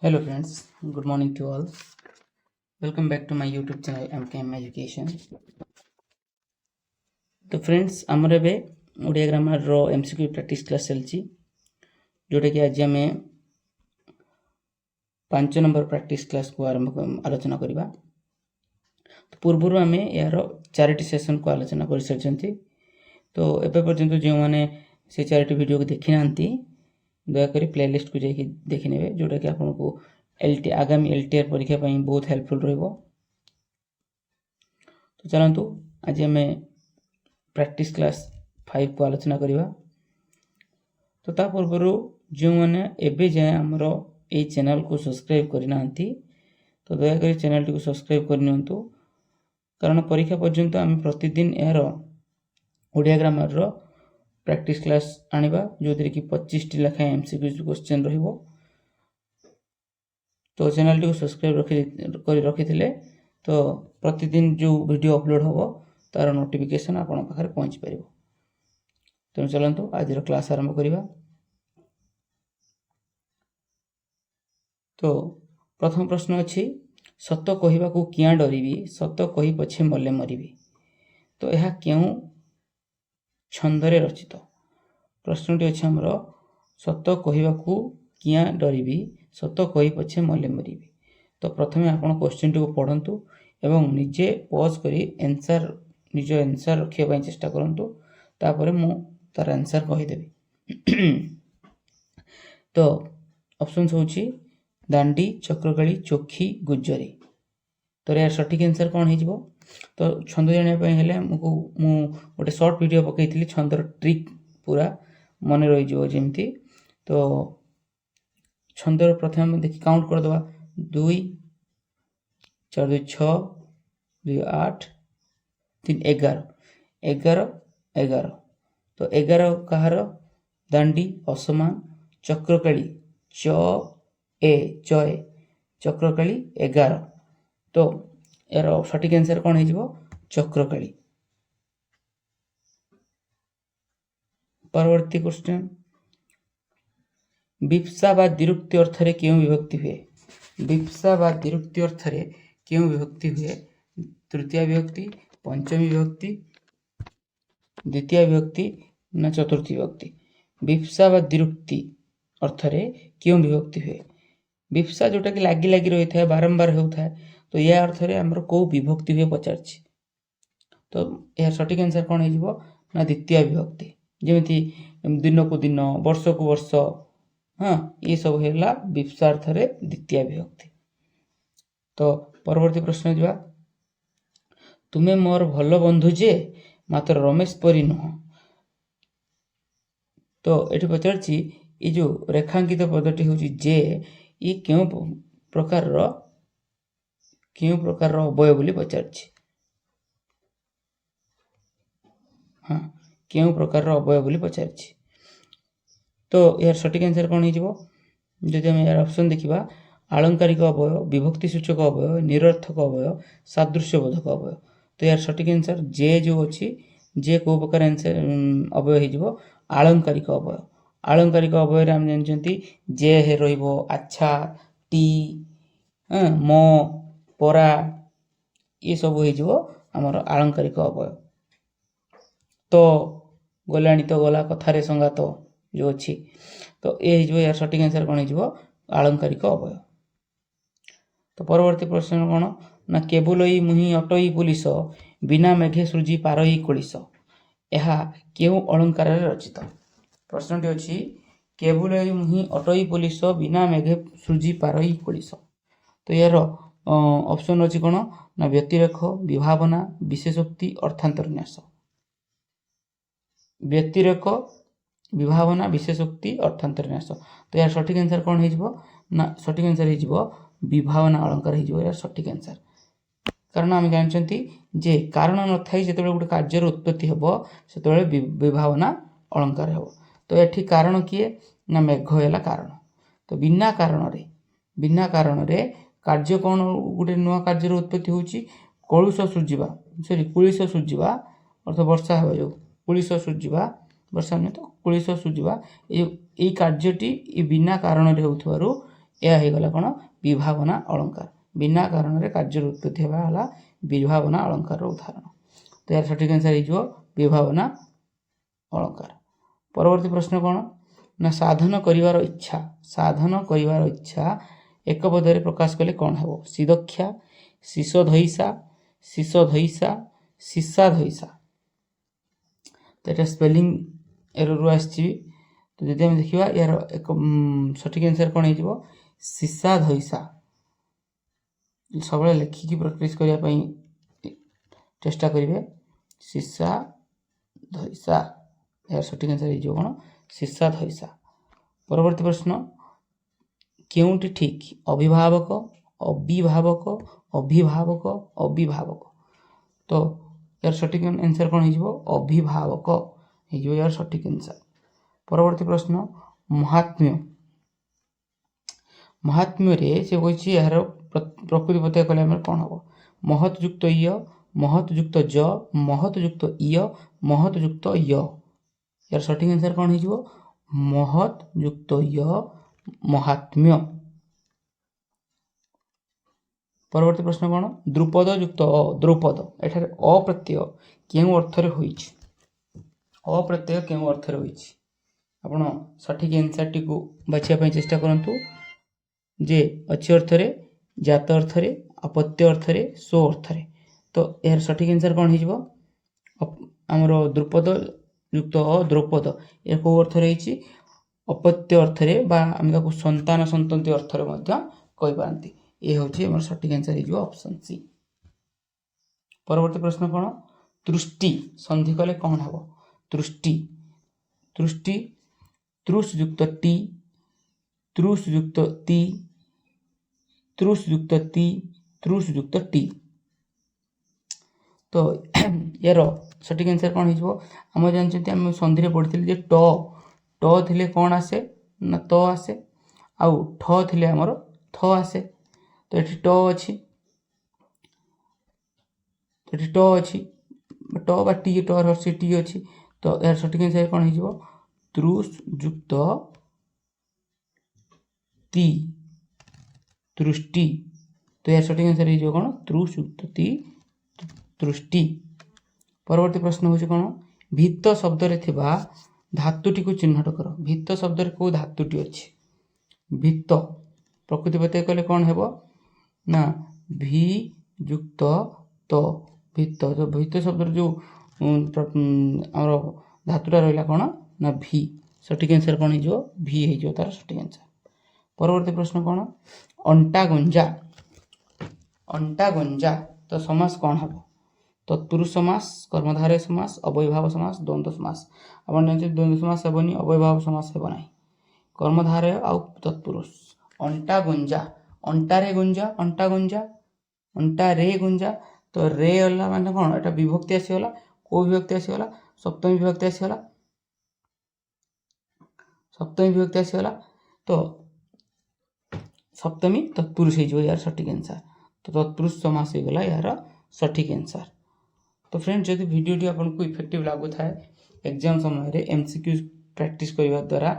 Hello friends, good morning to all. Welcome back to my YouTube channel MKM Education. तो friends आमर ए Odia grammar रो MCQ practice class चलची जोटा कि आज आम 5 number practice class को आरंभ आलोचना करवा। तो पूर्व आम यार 4टी सेशन को आलोचना कर सारी। तो एबे पर्यंत जो मैंने से 4टी वीडियो को देखी ना दयाकोरी प्लेलिस्ट को जाकि देखने जोटा कि आपको आगामी एलटीआर परीक्षा बहुत हेल्पफुल रहिबो। तो चलतु आज आम प्रैक्टिस क्लास 5 को आलोचना करवा। तो ता पूर्व जो मैंने एबे जाए आमर ये चैनल को सब्सक्राइब करना तो दयाकोरी चैनल टी को सब्सक्राइब करनियंतु, कारण परीक्षा पर्यंत आम प्रतिदिन यार ओडिया ग्रामर रो प्रैक्टिस क्लास आनिबा जो कि 25टी लेखा एमसीक्यू क्वेश्चन रहिबो। तो चैनल टी को सब्सक्राइब रखी तो प्रतिदिन जो वीडियो अपलोड होबो तार नोटिफिकेशन आपन पाखरे पहुंच परिबो। तेणु चलतु आज क्लास आरंभ करिबा। तो प्रथम प्रश्न अछि, सत कहिबाकू किया डरिबी, सत कहि पछे मले मरिबी। तो यह क्यों छंदरे रचित। प्रश्नटी अछि हमर, सत कहिबाकू किया डरिबी, सत कहि पछे मले मरिबी। तो प्रथमे आपण क्वेश्चन को पढ़ंतु एवं निजे पॉज करी निज आंसर रखिया पई चेष्टा करंतु, तापरे मु तार आंसर कहि देबी। तो ऑप्शन होछि दांडी, चक्रकली, चोखी, गुज्जरी। तो यार सठिक आंसर कौन हो। तो छंद जाना हेले मु गोटे शॉर्ट वीडियो पकईली छंदर ट्रिक पूरा मन रही जमती। तो छंदर प्रथम देखि काउंट कर दवा 2 4 2 6 2 8 3 11 11 11। तो 11 कहार दांडी असमान, चक्रकली च ए चय, चक्रकली 11। तो यार सठिक आंसर कौन हो चक्रकली। परवर्ती क्वेश्चन, विप्सा बा दिरुक्ति अर्थ रे क्यों विभक्ति हुए। विप्सा बा दिरुक्ति अर्थ रे क्यों विभक्ति हुए। तृतीय विभक्ति, पंचमी विभक्ति, द्वितीय विभक्ति ना चतुर्थी विभक्ति। विप्सा बा दिरुक्ति अर्थ रे क्यों विभक्ति हुए। विप्सा जोटा कि लागी लागी रही था बारंबार होता है, तो यह अर्थ रे हमर को विभक्ति हुए पचारछि। तो यह सठिक आंसर कौन हो ना द्वितीय विभक्ति, जेमिति दिन को दिन, वर्ष को वर्ष। हाँ, ये सब है विप्सा अर्थ रे द्वितीय विभक्ति। तो परवर्ती प्रश्न जा, तुमे मोर भल बंधु जे मात्र रमेश परी नुह। तो ये पचारछि ये जो रेखांकित पदटी हूँ जे ये क्यों प्रकार अवय बोली पचारछि। हाँ, क्यों प्रकार अवय बोली पचारछि। तो यार सठिक आंसर कौन हो। जदि हम यार ऑप्शन देखिबा, आलंकारिक अवय, विभक्ति सूचक अवय, निरर्थक अवय, सादृश्य बोधक अवय। तो यार सठिक आंसर जे जो अच्छी जे को प्रकार आंसर अवय हो आलंकारिक अवय। आलंकारिक अवय रे हम जानछंती जे हे रहिबो अच्छा, टी, म, परा, ये सब हो हमर आलंकारिक अवय। तो गलानी तो गला कथारे संगात जो अच्छी। तो ये हो यार सठिक आंसर कौन हो आलंकारिक अवय। तो परवर्ती प्रश्न कौन ना, केबुलई मुहि अटई पुलिस, बिना मेघे सृजी पारई कोलिस। यह क्यों अलंकार रचित। प्रश्नटी अच्छी, केबुलई मुहि अटई पुलिस, बिना मेघे सृजी पारई कोलिस। तो यार ऑप्शन अच्छी कौन ना व्यतिरेक, विभावना, विशेषोक्ति, अर्थांतरन्यास। व्यतिरेक, विभावना, विशेषोक्ति, अर्थांतरन्यास। तो यार सठिक आंसर कौन हो ना सठिक आंसर हो विभावना अलंकार हो यार सठिक आंसर। कारण आम जानते जे कारण न थाई जो गोटे कार्यर उत्पत्ति हम से विभावना अलंकार हम। तो ये कारण किए ना मेघ है कारण। तो बिना कारण रे कार्य कौन गोटे नुआ कार्यर उत्पत्ति होची कलुष सूझा कुलिश सूझा अर्थ वर्षा है जो कुलिश सूझा वर्षा नुहे तो कुलिश सूझा ये कार्यटी बिना कारण होथुवारु ଏହା ହେଇଗଲା କ'ଣ ବିଭାବନା अलंकार। बिना कारण कार्य उत्पत्ति है विभावना अलंकार उदाहरण। तो यार सठिक आंसर हो विभावना अलंकार। परवर्ती प्रश्न कौन ना साधन करिवार इच्छा। साधन करिवार इच्छा एक पदरे प्रकाश कले कौन हे सिदक्षा शिशोधईसा शिशोधईसा शिशाधईसा। तो ये स्पेलिंग एरर आसी। तो जदि आम देखा यार एक सठिक आंसर कौन हो शिशाधईसा। सब लेखिकी प्रैक्टिस करने चेष्टा करेंगे शिशाधईसा यार सठिक आंसर हो कौन शिशाधईसा। परवर्ती प्रश्न केउटी ठीक अभिभावक अभिभावक अभिभावक अभिभावक। तो यार सठिक आंसर कौन हो अभिभावक हो यार सठिक आंसर। परवर्ती प्रश्न महात्म्य। महात्म्य रे से कही यार प्रकृति प्रत्यय कले कौन हम महत युक्त य महत युक्त ज महत युक्त य महत युक्त य यार सठिक आंसर कौन हो महत युक्त य महात्म्य। परवर्ती प्रश्न कौन द्रुपद युक्त अ द्रुपद एठारे अ प्रत्यय केउ अर्थरे होइछि अप्रत्यय केउ अर्थरे होइछि आपण सठिक आंसर टी को बाछिया पई चेष्टा करंतु जे अच्छी अर्थरे जात अर्थरे अपत्य अर्थरे सो अर्थरे। तो यार सठिक आंसर कौन हो आमर द्रुपद युक्त अ द्रौपद या कौ अर्थरे अपत्य अर्थरे बा आम ताको संतान संतति अर्थरे कहि पारंती। ये हूँ आम सठिक आंसर हो ऑप्शन सी। परवर्ती प्रश्न कौन तृष्टि संधि कले कौन हम तृष्टि तृष्टि तृष युक्त टी तृष युक्त ती तृष युक्त ती तृष युक्त टी। तो यार सठिक आंसर कौन हो आम जानते आम संधि पढ़ी जे ट ट थिले कौन आसे ना त आसे आउ ठ थिले आमर थ आसे। तो ये ट अच्छी ट अच्छी ट बा टी ट हर्षि टी अच्छी। तो यार सठिक आंसर कौन हो तृष युक्त ती तृष्टि। तो यार सठिक आंसर हो कौन तृष युक्त ती तृष्टि। परवर्ती प्रश्न हूँ कौन भित्त शब्द रे थिबा धातुटी को चिन्हट कर। भित्त शब्द रे को धातुटी अच्छी भित्त प्रकृति प्रत्यय कले कौन है ना भी युक्त तो भित्त। तो भित्त शब्द जो आमर धातुटा रहा कौन ना भी सठिक आंसर कौन हो भी हो तार सठिक आंसर। परवर्ती प्रश्न कौन अंटा गुंजा अंटा गुंजा। तो समास कौन हम तत्पुरुष समास कर्मधारय समास अव्ययभाव समास द्वंद्व समास। आप जानते द्वंद्व समास हेनी अव्ययभाव समास हेब ना कर्मधारय आउ तत्पुरुष। अंटा गुंजा अंटा रे गुंजा अंटा गुंजा अंटा रे गुंजा। तो रे वाला माने कौन एटा विभक्ति आसीगला को विभक्ति आसीगला सप्तमी विभक्ति आसीगला सप्तमी विभक्ति आसीगला। तो सप्तमी तत्पुरुष हो यार सठिक आंसर। तो तत्पुरुष समास हो गला यार सठिक आंसर। तो फ्रेंड्स जदि वीडियोटी आपको इफेक्टिव लागू थाए एग्जाम समय रे एमसीक्यू प्रैक्टिस करबा द्वारा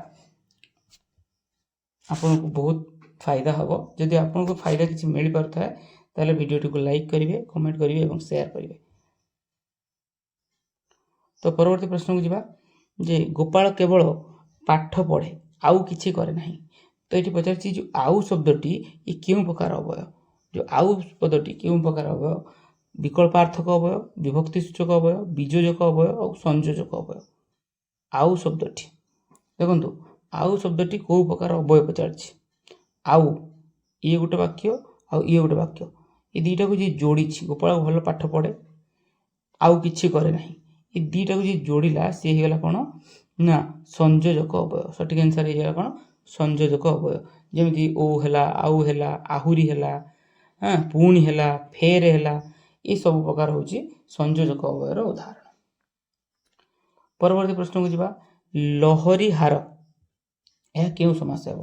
आपको बहुत फायदा हम। जदि आपको फायदा किसी मिल पार थाए ताले वीडियोटी को लाइक करेंगे कमेंट करेंगे और शेयर करेंगे। तो परवर्ती प्रश्न को जीवा जे गोपाल केवल पाठ पढ़े आउ किछि करे नहीं। तो ये पचार जो आउ शब्दटी ये क्यों प्रकार अवय जो आउ पदटी क्यों प्रकार अवय विकल्पार्थक अवय विभक्ति सूचक अवय बीजोजक अवय और संयोजक अवय। आउ शब्दटी देखो आउ शब्दटी कौ प्रकार अवय पचार आउ ये गोटे वाक्य आउ ये गोटे वाक्य ये दुईटा को जी जोड़ी गोपाल भल पाठ पढ़े आउ किछि करे नहीं ये दुईटा को जी जोड़िला सी होगा कौन ना संयोजक अवय। सठिक आंसर होगा कौन संयोजक अवय जमी ओ है आउ है आहुरी है हाँ पुणी है फेर है ये सब प्रकार हूँ संयोजक अवयर उदाहरण। परवर्ती प्रश्न को जीवा लहरी हार यह क्यों समास हे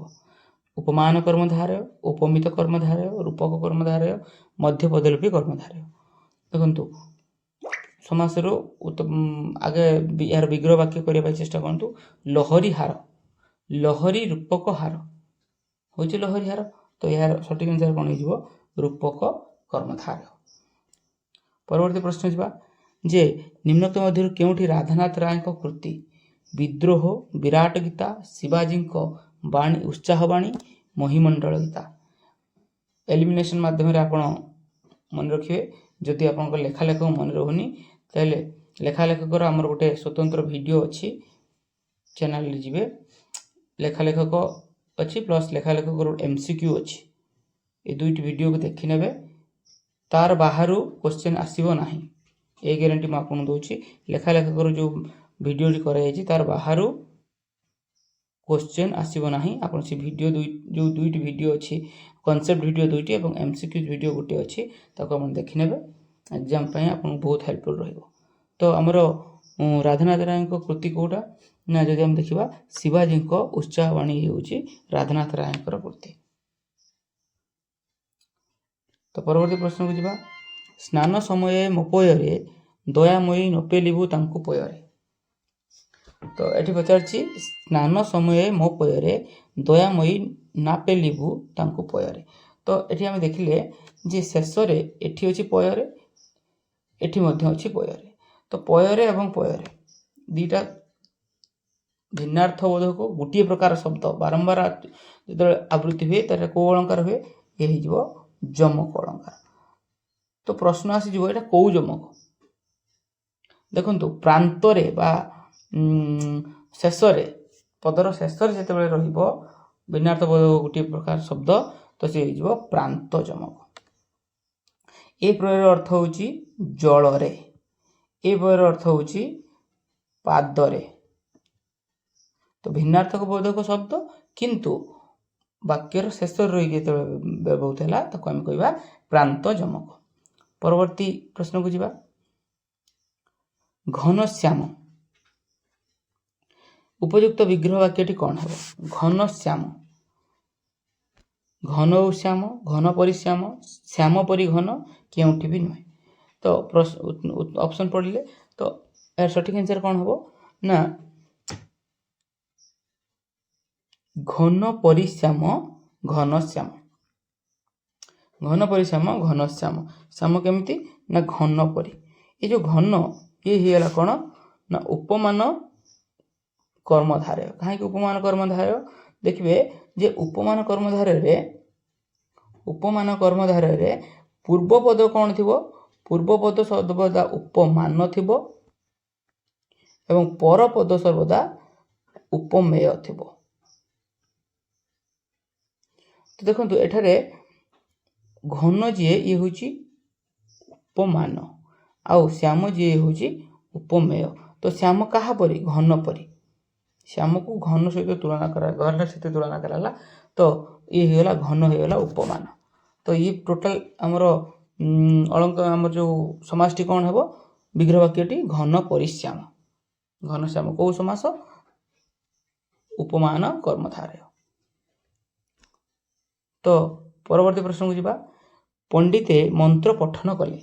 उपमान कर्मधारय उपमित कर्मधारय रूपक कर्मधारय मध्य पदलोपी कर्मधारय। देखो समास आगे यार विग्रह वाक्य करने चेष्टा करूँ लहरी हार लहरी रूपक हार ହେଉଛି ଲହରୀହାର। ତ ଏହାର ସଠିକ୍ ଆନ୍ସର୍ କ'ଣ ହେଇଯିବ? ରୂପକ କର୍ମଧାରୟ। ପରବର୍ତ୍ତୀ ପ୍ରଶ୍ନ ଯିବା ଯେ ନିମ୍ନୋକ୍ତ ମଧ୍ୟରୁ କେଉଁଠି ରାଧାନାଥ ରାୟଙ୍କ କୃତି ବିଦ୍ରୋହ, ବିରାଟ ଗୀତା, ଶିବାଜୀଙ୍କ ବାଣୀ ଉତ୍ସାହ ବାଣୀ, ମହିମଣ୍ଡଳ ଗୀତା? ଏଲିମିନେସନ୍ ମାଧ୍ୟମରେ ଆପଣ ମନେ ରଖିବେ। ଯଦି ଆପଣଙ୍କ ଲେଖା ଲେଖକ ମନେ ରହୁନି ତାହେଲେ ଲେଖା ଲେଖକର ଆମର ଗୋଟେ ସ୍ୱତନ୍ତ୍ର ଭିଡ଼ିଓ ଅଛି, ଚ୍ୟାନେଲରେ ଯିବେ, ଲେଖା ଲେଖକ ଅଛି ପ୍ଲସ୍ ଲେଖା ଲେଖକର MCQ ଅଛି। ଏ ଦୁଇଟି ଭିଡ଼ିଓକୁ ଦେଖିନେବେ, ତାର ବାହାରୁ କ୍ୱେଶ୍ଚନ୍ ଆସିବ ନାହିଁ, ଏ ଗ୍ୟାରେଣ୍ଟି ମୁଁ ଆପଣଙ୍କୁ ଦେଉଛି। ଲେଖା ଲେଖକର ଯେଉଁ ଭିଡ଼ିଓଟି କରାଯାଇଛି ତାର ବାହାରୁ क्वेश्चन आसब ना। आप भिडियो जो दुईट भिडियो अच्छी कनसेप्ट भिडियो दुईटी और MCQ भिडियो गोटे अच्छी ताको आप देखने एग्जाम आप बहुत हेल्पफुल रहिबो। तो आमर राधानाथ राय कृति कौटा ना जदि हम देखा शिवाजी उत्साह वाणी हूँ राधानाथ राय कृति। तो परवर्ती प्रश्न को जीवा स्नान समय मोपयरे दयामयी नपेलिबु तांकु पयरे। तो ये पचार स्नान समय मो पयरे दयामयी नापेलिबु तांकु पयरे। तो ये आम देखिले जे शेष एठी अछि पयरे एठी मध्य अछि पयरे। तो पयरे एवं पयरे दीटा भिन्नार्थबोधक गोटे प्रकार शब्द बारंबार जो आवृत्ति हुए तार को अलंकार हुए ये हो जमक अलंकार। तो प्रश्न आसीज यहाँ कौ जमक देखु प्रांतरे बा शेष पदर शेष जो भिन्नार्थ गोटे प्रकार शब्द तो सी हो प्रांत जमक। ए प्रयर अर्थ हूँ जलरे, ए प्रयर अर्थ हूँ पादरे। तो भिन्नार्थक बोधक शब्द किंतु वाक्यर शेष रही व्यवहृत है ताको आम कहवा प्रांत जमक। परवर्ती प्रश्न को जीवा घनश्याम उपयुक्त विग्रह वाक्यटी कौन है? घनश्याम घन श्याम घन परिश्याम श्याम परि घन केउठी भी नुहे। तो ऑप्शन पढ़ले तो यार सठिक आंसर कौन हम ना घन परिश्याम घनश्याम। घन परिश्याम घनश्याम श्याम केमती ना घन परि। ये जो घन ये होगा कौन ना उपमान कर्मधारय। कहीं उपमान कर्मधारय देखिए जे उपमान कर्मधारय रे पूर्वपद कौन थी? पूर्वपद सर्वदा उपमान थी एवं परपद सर्वदा उपमेय थी। तो देखो एठारे घन जी ये हूँ उपमान आउ श्याम जी हूँ उपमेय। तो श्याम क्या परी? घन परी। श्याम को घन सहित तुलना करा घन सहित तुलना कराला तो ये होगा घन होगा उपमान। तो ये टोटाल आमर अलंकार आमर जो समासटी कौन है विग्रह वाक्यटी घन परिश्याम। घन श्याम कौ समास? उपमान कर्मधारय। तो परवर्ती प्रश्न को जीवा पंडिते मंत्र पठन कले।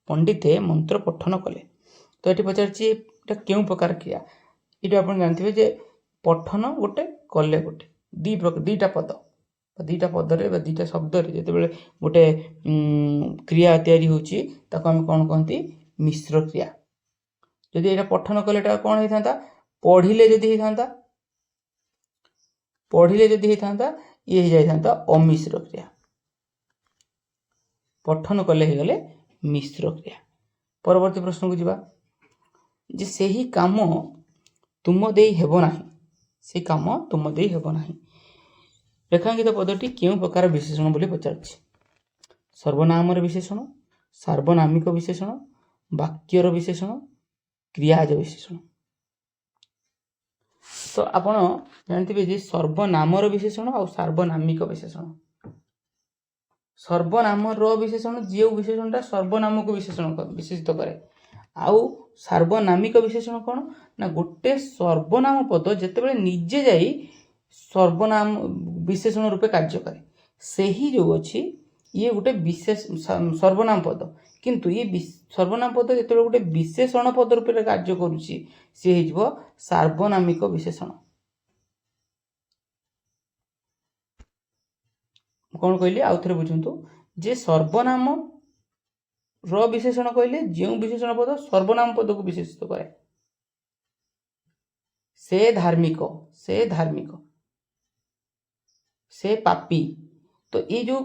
पंडिते मंत्र पठन कले तो ये पचार क्यों प्रकार क्रिया? ये आप जानते जे पठन गोटे कले गोटे दीटा पद दीटा पदरे दीटा शब्द जो गोटे क्रिया तैयारी होची ताको हम कौन कहती? मिश्र क्रिया। जदि ये पठन कले कौन होता? पढ़िले जदि होता ये हो जाता अमिश्र क्रिया। पठन कले हो गले मिश्र क्रिया। परवर्ती प्रश्न को जीवा जे सही काम तुम देई हेबो नाही से काम तुम देई हेबो नाही। रेखांकित पदटी क्यों प्रकार विशेषण बोली पचार? सर्वनामर विशेषण, सार्वनामिक विशेषण, वाक्यर विशेषण, क्रियाज विशेषण। तो आपण जानते जे सर्वनामर विशेषण और सार्वनामिक विशेषण। सर्वनामर विशेषण जो विशेषणटा सर्वनाम को विशेषित करे आउ सार्वनामिक विशेषण कौन ना गोटे सर्वनाम पद जिते निजे जाई सर्वनाम विशेषण रूपे कार्य करे सही जो अच्छी ये गोटे विशेष सर्वनाम पद किंतु ये सर्वनाम पद जो गोटे विशेषण पद रूपे कार्य करुच्ची सी हो सार्वनामिक विशेषण। कौन कहली आउ थे बुझंतु जे सर्वनाम र विशेषण कहले जो विशेषण पद सर्वनाम पद को विशेषित करे से धार्मिक से पापी। तो ये जो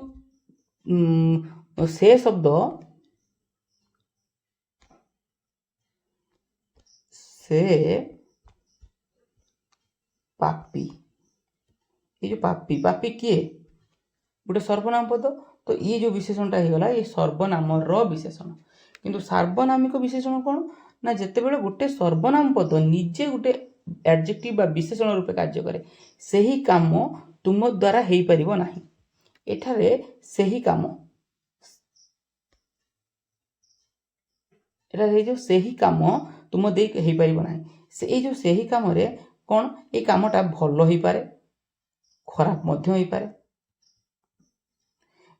से शब्द से पापी, ये जो पापी किए गोटे सर्वनाम पद। तो ये जो विशेषणटा होगला ये सर्वनाम र विशेषण। किंतु सार्वनामिक विशेषण कौन ना जितेबाला गोटे सर्वनाम पद निजे गोटे एडजेक्टिव बा विशेषण रूपे कार्य करे सही काम तुम द्वारा हो पारिबो नाही। एठारे सही काम जो सही काम तुम दे हो पारिबो नाही। से जो सही काम रे कौन ये कामटा भल हो पारे खराब मध्य हो पारे।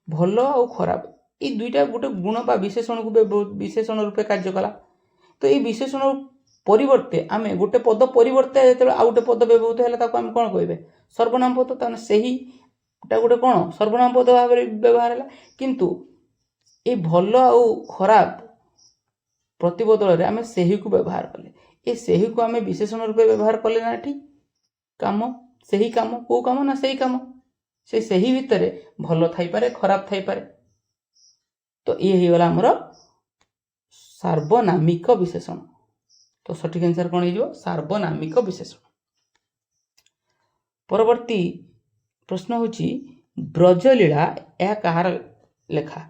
भल और खराब ये दुईटा गोटे गुण बा विशेषण को विशेषण रूपे कार्य कला। तो ये विशेषण परिवर्ते आमे गोटे पद परिवर्ते जो आउ गोटे पद व्यवहृत है आम कौन कहे सर्वनाम पद। ताने सही गोटे कौन सर्वनाम पद भाव व्यवहार है। किंतु ये भल आउ खराब प्रतिबदल आम सही को व्यवहार कले। ये सही को आम विशेषण रूपे व्यवहार कले ना ठीक काम सही काम को काम ना सही काम से सही भितर भल थाई पारे खराब थाई पारे। तो ये ही गला हमर सार्वनामिक विशेषण। तो सठिक आंसर कौन हो सार्वनामिक विशेषण। परवर्ती प्रश्न होची ब्रजलीला या कहार लेखा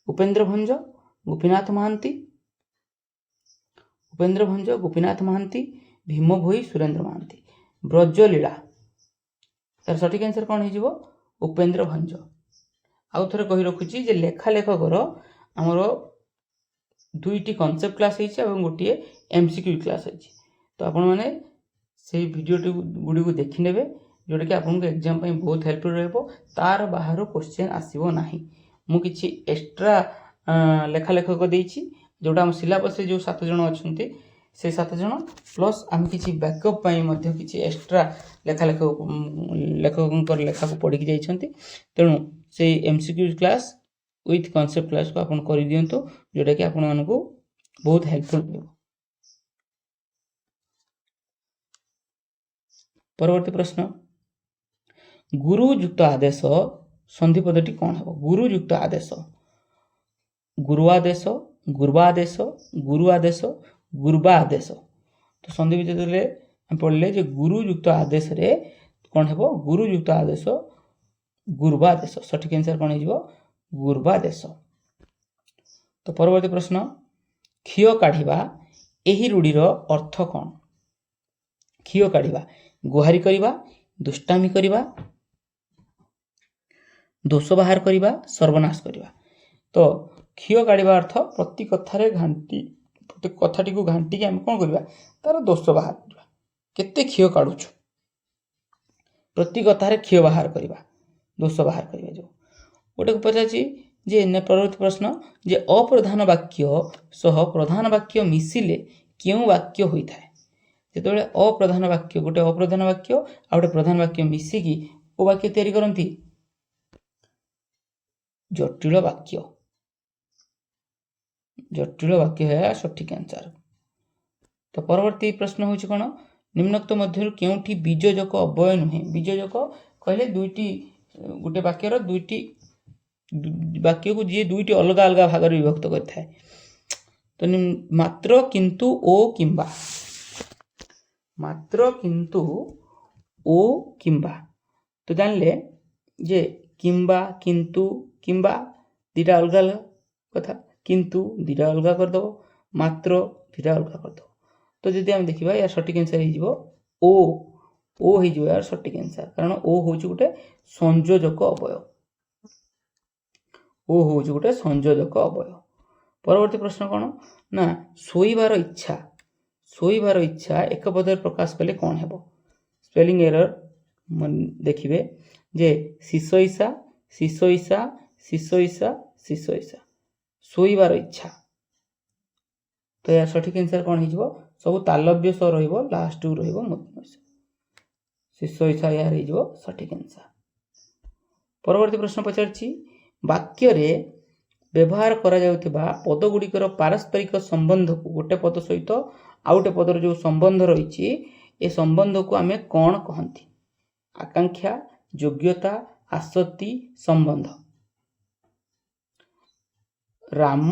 उपेन्द्र भंज गोपीनाथ महांती गोपीनाथ महांती भीम भोई सुरेंद्र महांती। ब्रजलीला तार सठिक आंसर कौन हो उपेन्द्र भंज। आउ थे कही रखुची जे लेखा लेखकर आमर दुईटी कॉन्सेप्ट क्लास है गोटे एमसीक्यू क्लास है। तो आपण मैंने से भिडियो गुड़ी को देखी ने जोटा कि आपको एग्जाम बहुत हेल्पफुल रहिबो। तार बाहर क्वेश्चन आसीबो नाही। मु किछि एक्स्ट्रा लेखा लेखक देइछि जोटा हम सिलेबस जो 7 जन अछंती से 7 जन प्लस आम किछि बैकअप पई मध्ये किछि एक्स्ट्रा लेखा लेखक लेखा को पढ़ी जाइछंती। तेणु से MCQ class with concept class को आपण करि दियंतो जोटा कि आपण मानको बहुत हेल्पफुल रहिबो। परवर्ती प्रश्न गुरु युक्त आदेश संधि पदटी कौन है। गुरु युक्त आदेश गुरुआदेश गुरुवादेश गुरु आदेश गुरुबा आदेश। तो संधि विच्छेद पढ़ले जे गुरु युक्त आदेश रे कौन है गुरु युक्त आदेश गुरुबा आदेश। सठिक आंसर कौन हो गुरुबा आदेश। तो परवर्ती प्रश्न क्षीय काढ़िबा एही रूढ़ीर अर्थ कौन। क्षीय काढ़िबा गुहारी करिबा दुष्टामी करिबा दोष बाहर करिबा सर्वनाश करिबा। तो क्षीय काढ़िबा अर्थ प्रति कथारे घांटी प्रति कथाटी को घांटी के हम कौन करिबा तार दोष बाहर करिबा केते क्षीय काढुछु प्रति कथारे क्षीय बाहर करिबा दोष बाहर करिबा। जो गोटे पचाची जे परवर्ती प्रश्न जे अप्रधान वाक्य सह प्रधान वाक्य मिसिले क्यों वाक्य होता है। जो अप्रधान वाक्य गोटे अप्रधान वाक्य आ गोटे प्रधान वाक्य मिसिकी को वाक्य तैयारी करती जटिल वाक्य। जटिल वाक्य है सठिक आंसर। तो परवर्ती प्रश्न होची कोन निम्नोक्त मध्यरु केउठी बीजजक अव्यय नुहे। बीजजक कहले दुईटी गोटे वाक्यर दुईटी वाक्य को जी दुईटी अलग अलग भाग में विभक्त करता है। तो मात्र किंतु ओ किंबा मात्र किंतु ओ किंबा। तो जानले जे किंबा किंतु किंबा दीटा अलग अलग कथा किंतु दीटा अलग कर दो मात्र दीटा अलग कर दो। तो जदि हम देखिबा यार सठिक आंसर हो ओ हो यार सठिक आंसर कारण ओ हूँ गोटे संयोजक अवयव। ओ हूँ गोटे संयोजक अवयव। परवर्ती प्रश्न कौन ना शोइबार इच्छा एक पद प्रकाश कले कौन है। स्पेलिंग एरर देखिए जे शिशोईसा शिशोईसा शिशोईसा शिशोईसा शोइबार इच्छा। तो यार सठिक आंसर कौन हो सब तालव्य सह रहिबो लास्ट को रहिबो शिशोईसा यार हो सठिक आंसर। परवर्ती प्रश्न पचारछि वाक्य व्यवहार करा जाउथिबा पदगुड़िकर पारस्परिक संबंध को गोटे पद सहित आउ गोटे पदर जो संबंध रही ए संबंध को आमे कौन कहती? आकांक्षा, योग्यता, आसक्ति, संबंध। राम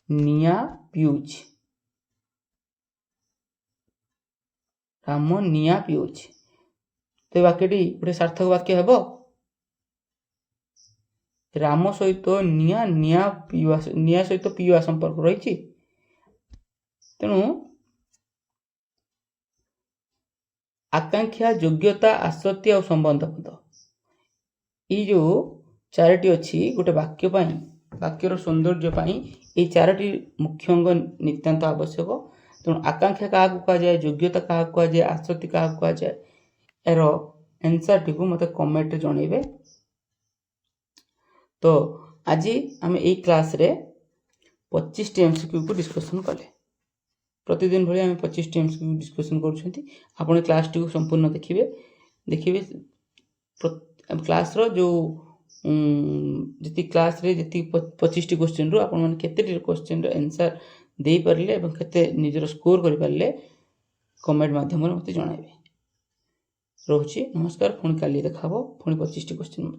निया पिउछि, राम निया पिउछि, तो वाक्यटी गोटे सार्थक वाक्य हेबो। राम सहित निया निया पिवा निया सहित पिवा संपर्क रही, तेणु आकांक्षा, योग्यता, आसक्ति और संबंध पद ये जो चारोटी अच्छी गोटे वाक्य वाक्यर सौंदर्य ये चारोटी मुख्य अंग नितांत आवश्यक। तेणु आकांक्षा क्या कह जाए, योग्यता क्या कह जाए, आसक्ति क्या कह जाए, यार आंसर टी मत कमेंट जनइबे। तो आज आम यही क्लास रे 25 एमसीक्यू को डिस्कसन कले। प्रतिदिन भाई आम 25 एमसीक्यू डिस्कसन कर क्लास टी संपूर्ण देखिए क्लास रो जो जी क्लास रे जी 25 क्वेश्चन रू आपण केते क्वेश्चन आंसर दे पारे और केते निजर स्कोर कर पारे कमेंट माध्यम मत जनइबे। रोची नमस्कार, पुणी काली देखा पुणी 25 क्वेश्चन।